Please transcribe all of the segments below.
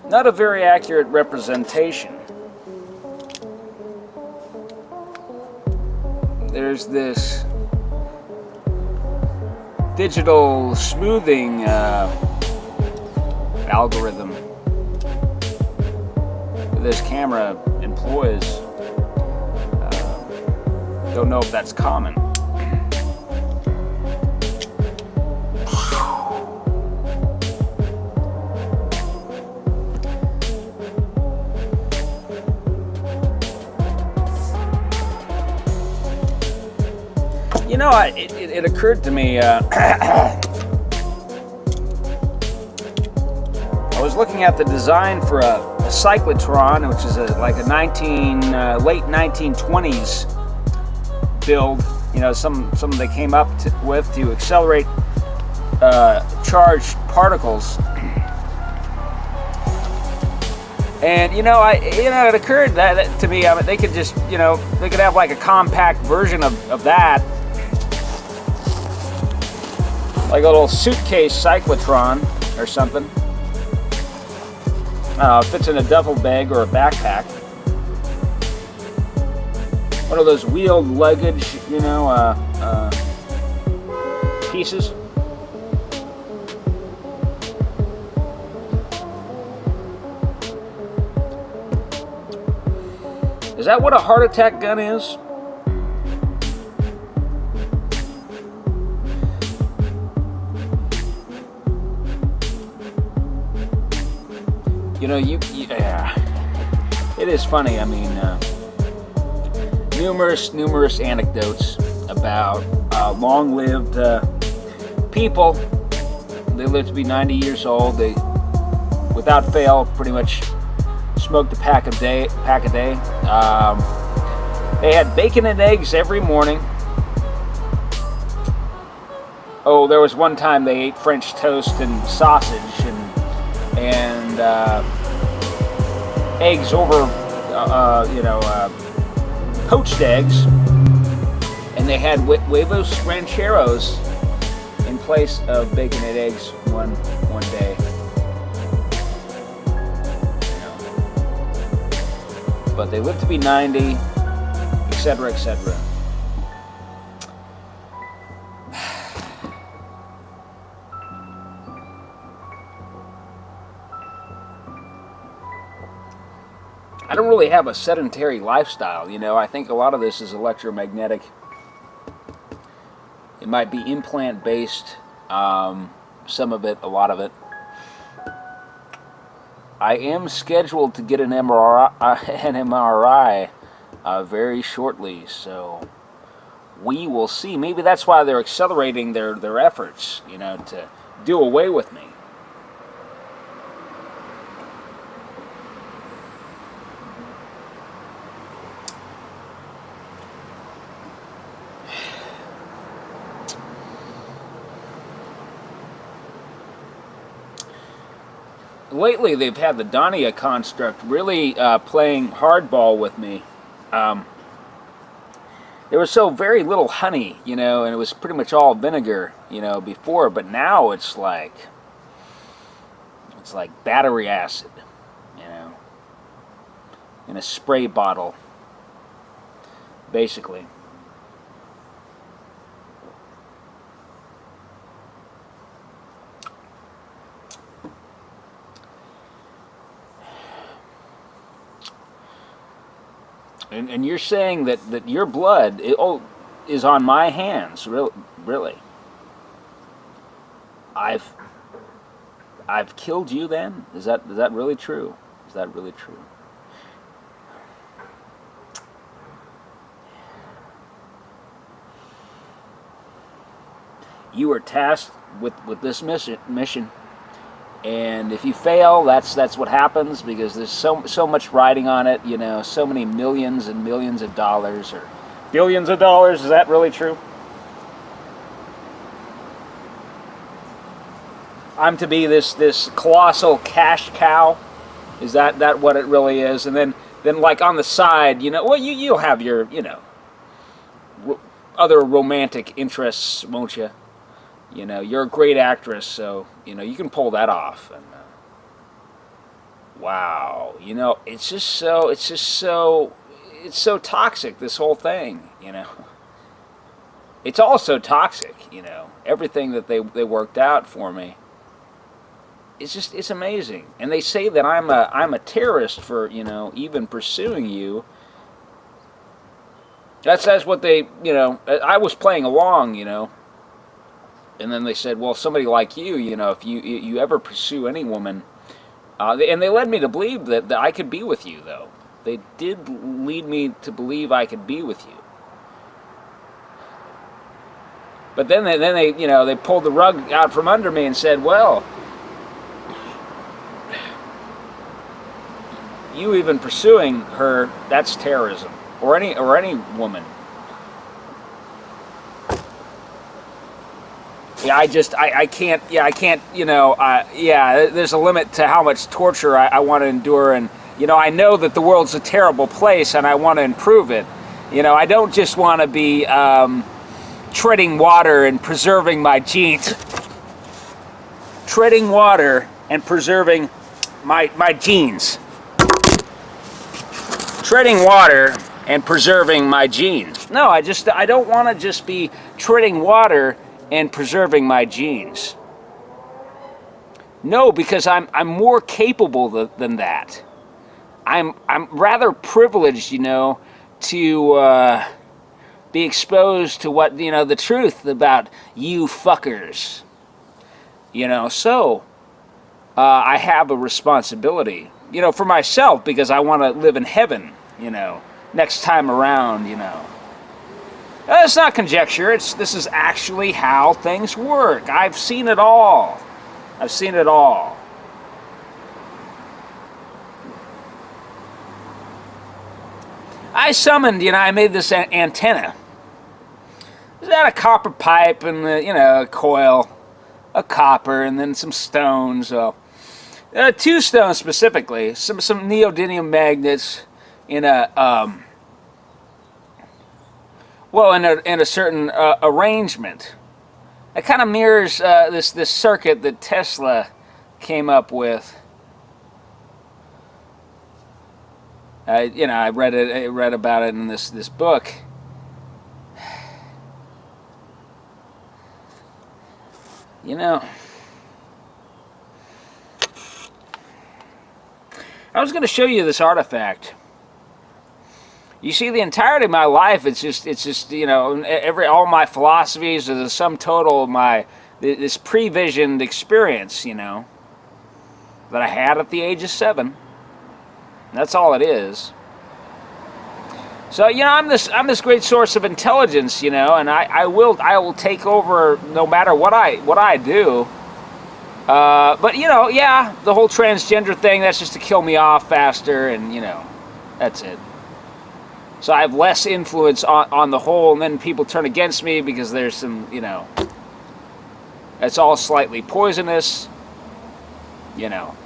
not a very accurate representation. There's this digital smoothing algorithm that this camera employs. Don't know if that's common. You know, it occurred to me, I was looking at the design for a cyclotron, which is like a late 1920s build. You know, some they came up with to accelerate charged particles. And it occurred that to me, I mean, they could just, they could have like a compact version of that. Like a little suitcase cyclotron or something. Fits in a duffel bag or a backpack. One of those wheeled luggage, pieces. Is that what a heart attack gun is? Yeah, it is funny. I mean, numerous anecdotes about long-lived people. They live to be 90 years old. They, without fail, pretty much smoked a pack a day. They had bacon and eggs every morning. Oh, there was one time they ate French toast and sausage and eggs over, poached eggs, and they had huevos rancheros in place of bacon and eggs one day. But they lived to be 90, etc., etc. I don't really have a sedentary lifestyle, I think a lot of this is electromagnetic. It might be implant-based, some of it, a lot of it. I am scheduled to get an MRI very shortly, so we will see. Maybe that's why they're accelerating their efforts, to do away with me. Lately, they've had the dotcha construct really playing hardball with me. There was so very little honey, and it was pretty much all vinegar, before. But now it's like battery acid, in a spray bottle, basically. And you're saying that your blood is on my hands, really? I've killed you then? Is that really true? Is that really true? You are tasked with this mission. And if you fail, that's what happens, because there's so much riding on it, so many millions and millions of dollars, or billions of dollars. Is that really true? I'm to be this colossal cash cow. Is that what it really is? And then like on the side, you'll have your other romantic interests, won't you? You're a great actress, so you can pull that off. And wow, you know, it's so toxic, this whole thing, you know. It's all so toxic, you know. Everything that they worked out for me. It's amazing. And they say that I'm a terrorist for, you know, even pursuing you. That's what they, you know, I was playing along, you know. And then they said, well, somebody like you, you know, if you ever pursue any woman, and they led me to believe that I could be with you, though. They did lead me to believe I could be with you. But then they, you know, they pulled the rug out from under me and said, well, you even pursuing her, that's terrorism, or any woman. Yeah, I can't, you know, yeah, there's a limit to how much torture I want to endure, and, you know, I know that the world's a terrible place, and I want to improve it. You know, I don't just want to be treading water and preserving my genes. Treading water and preserving my genes. Treading water and preserving my genes. No, I don't want to just be treading water and preserving my genes. No, because I'm more capable than that. I'm rather privileged, you know, to be exposed to what, you know, the truth about you fuckers. You know, so I have a responsibility, you know, for myself, because I want to live in heaven, you know, next time around, you know. It's not conjecture, this is actually how things work. I've seen it all. I've seen it all. I summoned, you know, I made this antenna. It had a copper pipe and, you know, a coil, a copper, and then some stones. So, 2 stones specifically, some neodymium magnets in a well, in a certain arrangement. It kind of mirrors this circuit that Tesla came up with. You know, I read about it in this book. You know, I was going to show you this artifact. You see, the entirety of my life, it's just you know, all my philosophies are the sum total of this pre-visioned experience, you know, that I had at the age of 7. That's all it is. So, you know, I'm this great source of intelligence, you know, and I will take over no matter what I do. But, you know, yeah, the whole transgender thing, that's just to kill me off faster, and, you know, that's it. So I have less influence on the whole, and then people turn against me because there's some, you know, it's all slightly poisonous, you know.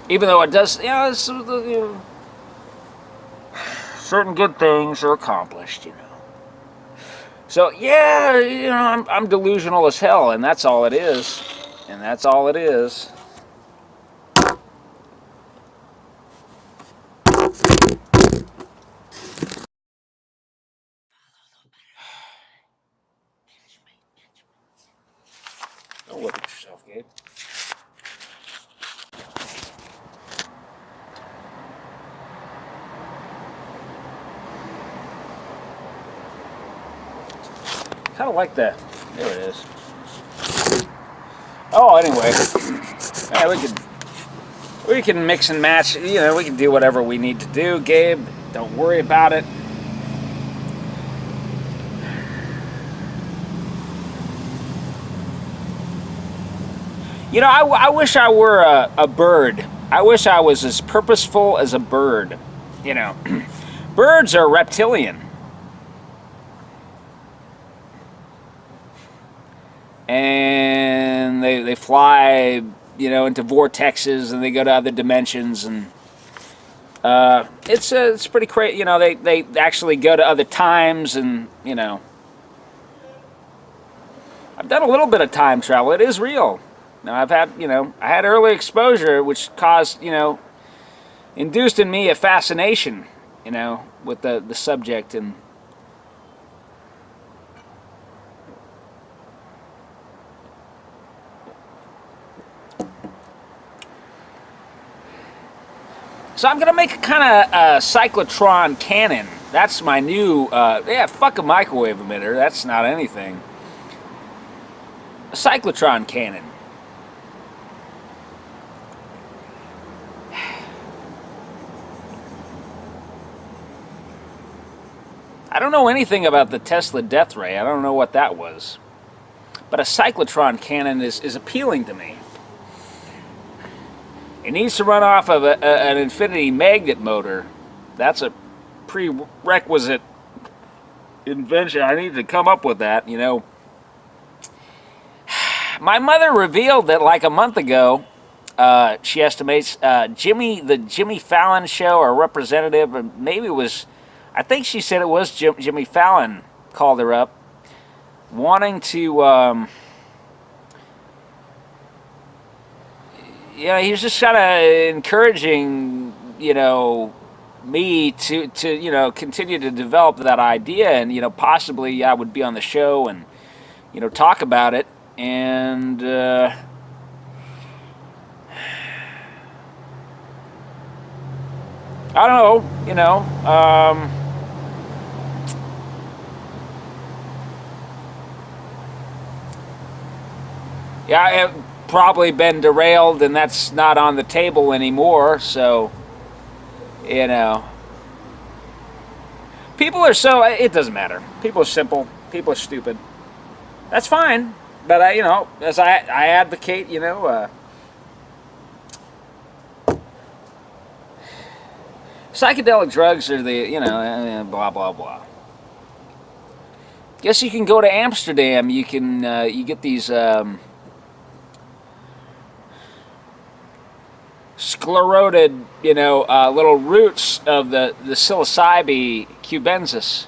Even though it does, you know, certain good things are accomplished, you know. So, yeah, you know, I'm delusional as hell, and that's all it is. And that's all it is. Don't look at yourself, Gabe. Kind of like that. There it is. Oh, anyway, yeah, we can mix and match. You know, we can do whatever we need to do, Gabe. Don't worry about it. You know, I wish I were a bird. I wish I was as purposeful as a bird. You know, birds are reptilian. And they fly, you know, into vortexes, and they go to other dimensions, and it's pretty crazy. You know, they actually go to other times, and, you know, I've done a little bit of time travel. It is real. Now I've had, I had early exposure, which caused, induced in me a fascination, with the subject. And so I'm gonna make a kind of cyclotron cannon. That's my new, fuck a microwave emitter. That's not anything. A cyclotron cannon. I don't know anything about the Tesla death ray. I don't know what that was. But a cyclotron cannon is appealing to me. It needs to run off of an infinity magnet motor. That's a prerequisite invention. I need to come up with that, My mother revealed that like a month ago, she estimates, the Jimmy Fallon show, or representative, or maybe it was, I think she said it was Jimmy Fallon called her up, wanting to, he was just kind of encouraging, me to continue to develop that idea, and, possibly I would be on the show and, talk about it. And, I don't know, yeah, I've probably been derailed, and that's not on the table anymore, so, people are so, it doesn't matter. People are simple. People are stupid. That's fine. But, as I advocate, psychedelic drugs are the, blah, blah, blah. Guess you can go to Amsterdam. You can, you get these, scleroted, little roots of the psilocybe cubensis.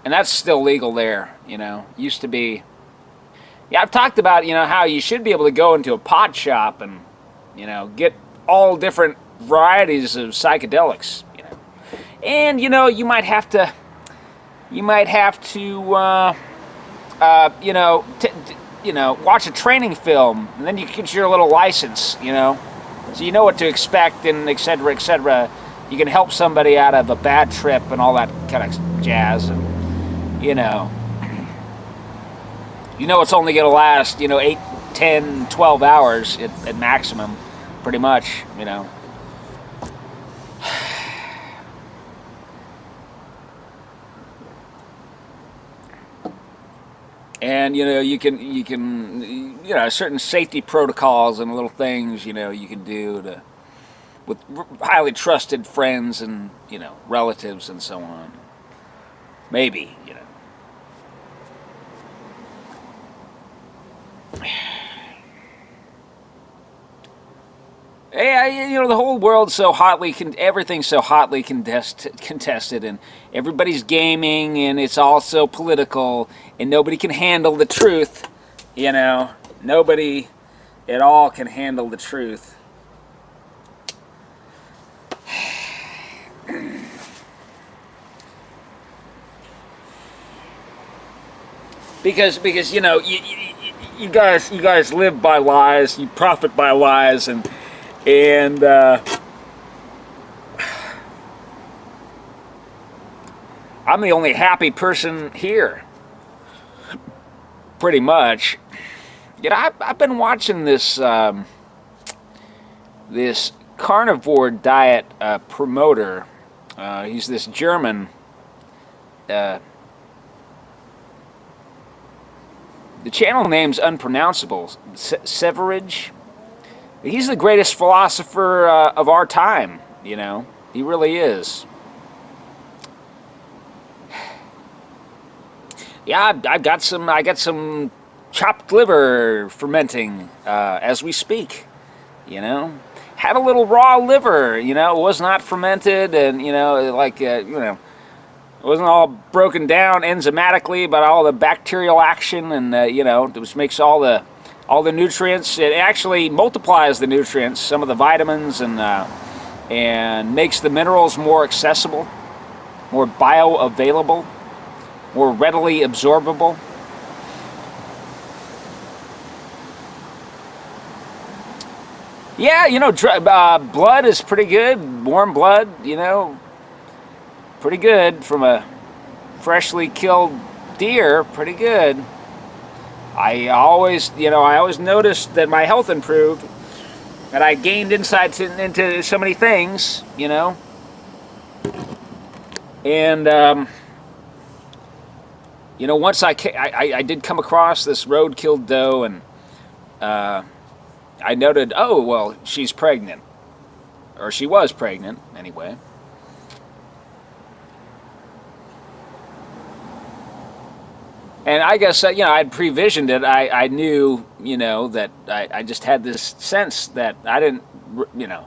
And that's still legal there, used to be. Yeah, I've talked about, how you should be able to go into a pot shop and, get all different varieties of psychedelics, And, you might have to, watch a training film, and then you get your little license, so you know what to expect, and et cetera, et cetera. You can help somebody out of a bad trip and all that kind of jazz, and it's only going to last, 8, 10, 12 hours at maximum, pretty much, And you can certain safety protocols and little things you can do with highly trusted friends and relatives and so on. Maybe Yeah, the whole world's so hotly, everything's so hotly contested, and everybody's gaming, and it's all so political, and nobody can handle the truth, Nobody at all can handle the truth. Because you guys live by lies, you profit by lies, and I'm the only happy person here, pretty much. I've been watching this this carnivore diet promoter. He's this German. The channel name's unpronounceable. Severage. He's the greatest philosopher of our time, He really is. Yeah, I got some chopped liver fermenting as we speak, Had a little raw liver, it was not fermented, and, it wasn't all broken down enzymatically, but all the bacterial action, and, which makes all the all the nutrients. It actually multiplies the nutrients, some of the vitamins, and makes the minerals more accessible, more bioavailable, more readily absorbable. Yeah, you know, blood is pretty good. Warm blood, you know, pretty good from a freshly killed deer. Pretty good. I always noticed that my health improved, that I gained insights into so many things, you know, and you know, once I did come across this road-killed doe, and I noted, oh, well, she's pregnant. Or she was pregnant, anyway. And I guess, you know, I'd previsioned it. I knew, you know, that I just had this sense that I didn't, you know,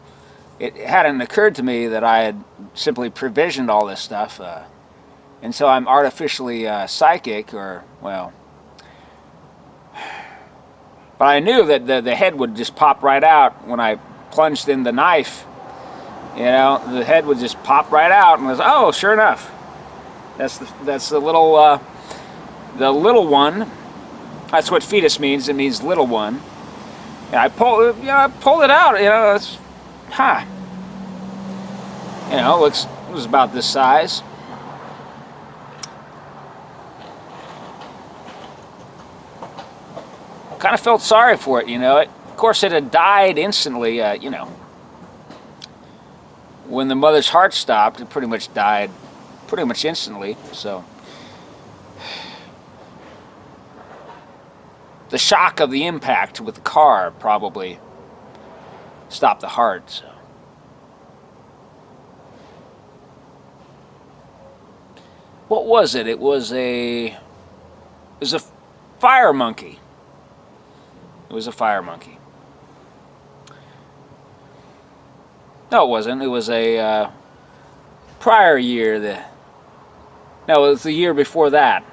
it hadn't occurred to me that I had simply previsioned all this stuff. And so I'm artificially psychic, or, well... But I knew that the head would just pop right out when I plunged in the knife. You know, the head would just pop right out, and was, oh, sure enough, that's the little one. That's what fetus means. It means little one. And I pulled it out. You know, it's, you know, it was about this size. Kind of felt sorry for it, you know. Of course, it had died instantly, you know. When the mother's heart stopped, it pretty much died pretty much instantly, so. The shock of the impact with the car probably stopped the heart, so. What was it? It was a fire monkey. It was a fire monkey. No, it wasn't. It was a prior year. No, it was the year before that.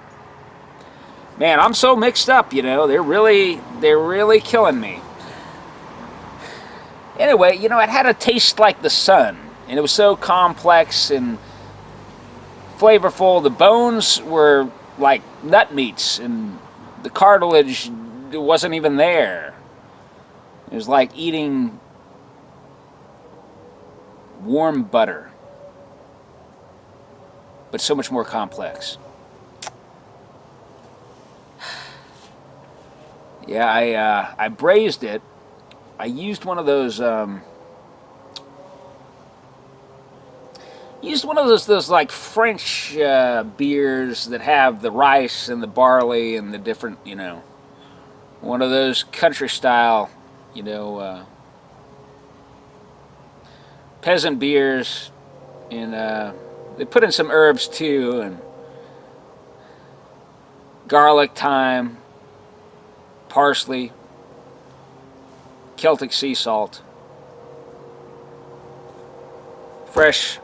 Man, I'm so mixed up, you know. They're really killing me. Anyway, you know, it had a taste like the sun, and it was so complex and flavorful. The bones were like nut meats, and the cartilage, it wasn't even there. It was like eating warm butter, but so much more complex. Yeah, I braised it. I used one of those those like French beers that have the rice and the barley and the different, you know, one of those country style, you know, peasant beers, and they put in some herbs too, and garlic, thyme, parsley, Celtic sea salt, fresh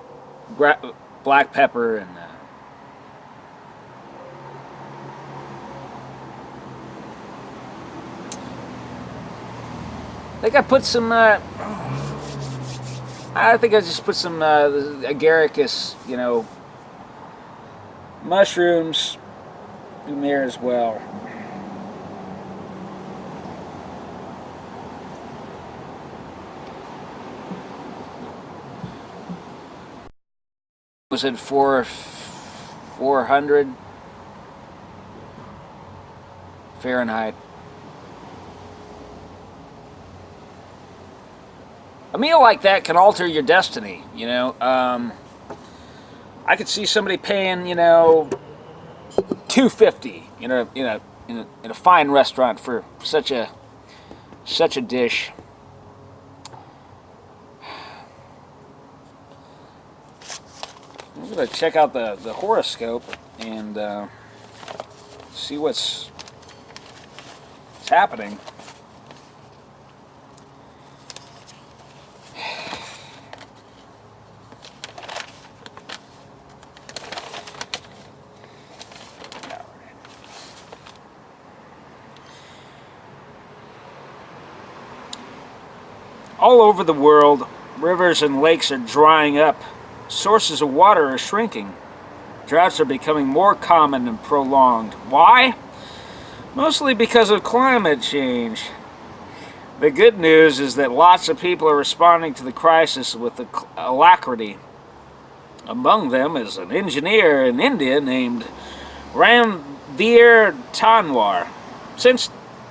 black pepper, and I think I put some. I think I just put some agaricus, you know, mushrooms in there as well. Was it 400 Fahrenheit? A meal like that can alter your destiny, you know. I could see somebody paying, you know, $2.50, you know, in a fine restaurant for such a dish. I'm gonna check out the horoscope and see what's happening. All over the world, rivers and lakes are drying up. Sources of water are shrinking. Droughts are becoming more common and prolonged. Why? Mostly because of climate change. The good news is that lots of people are responding to the crisis with alacrity. Among them is an engineer in India named Ranveer Tanwar. Since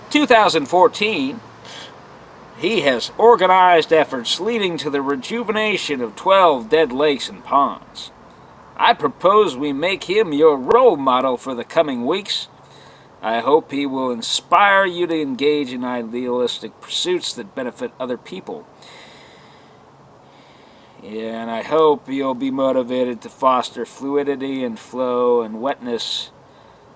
2014, he has organized efforts leading to the rejuvenation of 12 dead lakes and ponds. I propose we make him your role model for the coming weeks. I hope he will inspire you to engage in idealistic pursuits that benefit other people. Yeah, and I hope you'll be motivated to foster fluidity and flow and wetness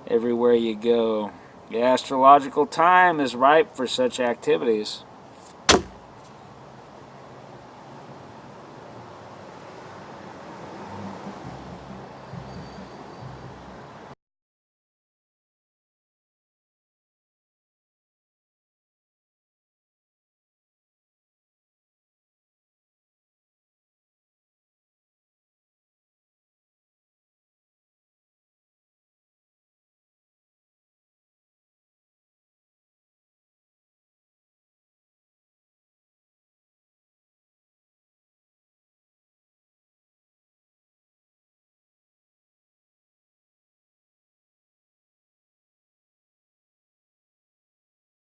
everywhere you go. The astrological time is ripe for such activities.